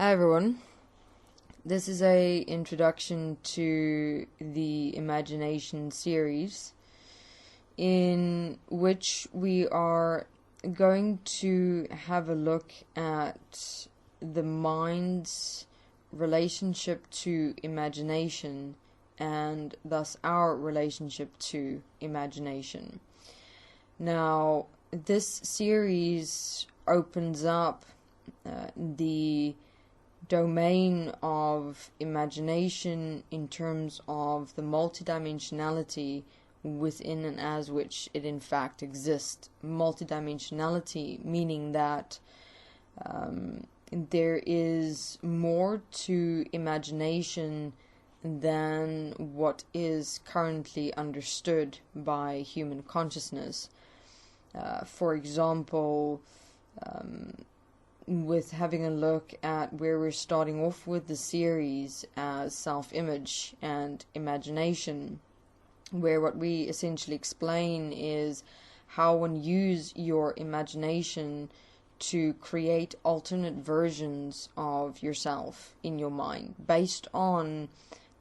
Hi everyone. This is a introduction to the Imagination series in which we are going to have a look at the mind's relationship to imagination and thus our relationship to imagination. Now, this series opens up the domain of imagination in terms of the multidimensionality within and as which it in fact exists. Multidimensionality meaning that there is more to imagination than what is currently understood by human consciousness. For example, with having a look at where we're starting off with the series as self-image and imagination, where what we essentially explain is how one use your imagination to create alternate versions of yourself in your mind based on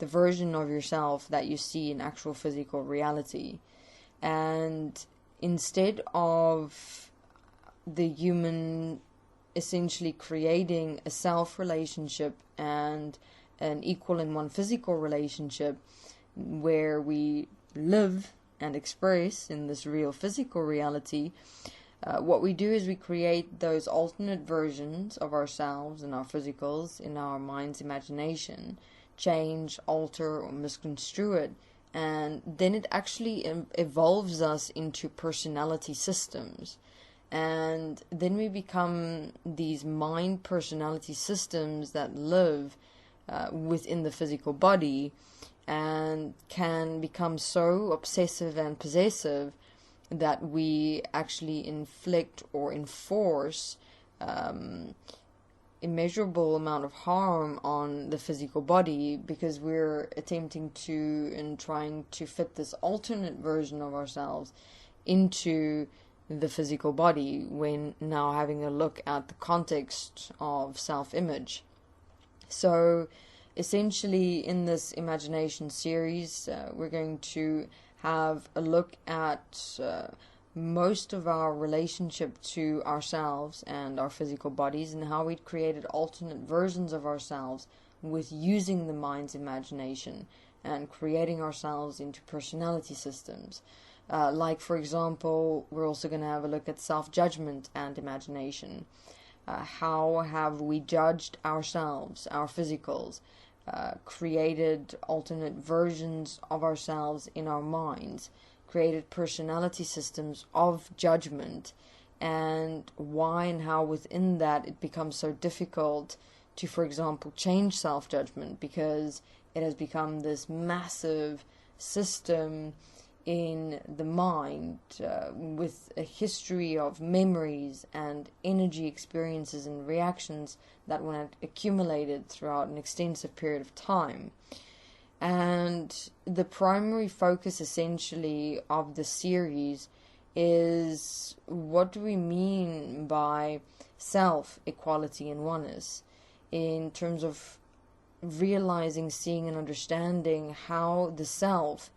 the version of yourself that you see in actual physical reality. And instead of the human essentially creating a self relationship and an equal in one physical relationship where we live and express in this real physical reality, what we do is we create those alternate versions of ourselves and our physicals in our mind's imagination, change, alter, or misconstrue it, and then it actually evolves us into personality systems. And then we become these mind personality systems that live within the physical body and can become so obsessive and possessive that we actually inflict or enforce immeasurable amount of harm on the physical body because we're attempting to and trying to fit this alternate version of ourselves into the physical body, when now having a look at the context of self-image. So essentially in this imagination series we're going to have a look at most of our relationship to ourselves and our physical bodies and how we'd created alternate versions of ourselves with using the mind's imagination and creating ourselves into personality systems. Like, for example, we're also going to have a look at self-judgment and imagination. How have we judged ourselves, our physicals, created alternate versions of ourselves in our minds, created personality systems of judgment, and why and how within that it becomes so difficult to, for example, change self-judgment because it has become this massive system in the mind with a history of memories and energy experiences and reactions that one had accumulated throughout an extensive period of time. And the primary focus essentially of the series is what do we mean by self, equality and oneness in terms of realizing, seeing and understanding how the self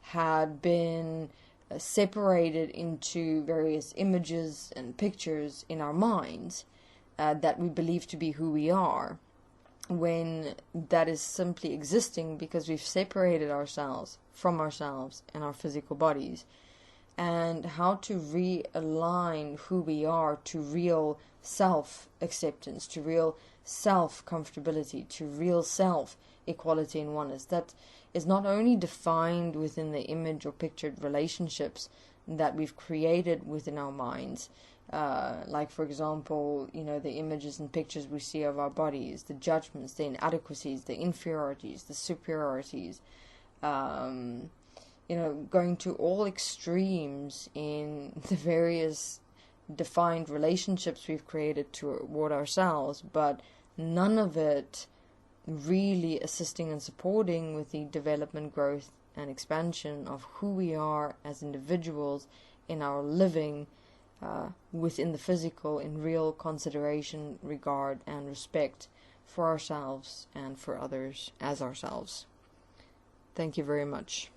had been separated into various images and pictures in our minds that we believe to be who we are, when that is simply existing because we've separated ourselves from ourselves and our physical bodies, and how to realign who we are to real self-acceptance, to real self-comfortability, to real self-equality and oneness. That is not only defined within the image or pictured relationships that we've created within our minds, like, for example, the images and pictures we see of our bodies, the judgments, the inadequacies, the inferiorities, the superiorities, going to all extremes in the various defined relationships we've created toward ourselves, but none of it really assisting and supporting with the development, growth, and expansion of who we are as individuals in our living within the physical in real consideration, regard, and respect for ourselves and for others as ourselves. Thank you very much.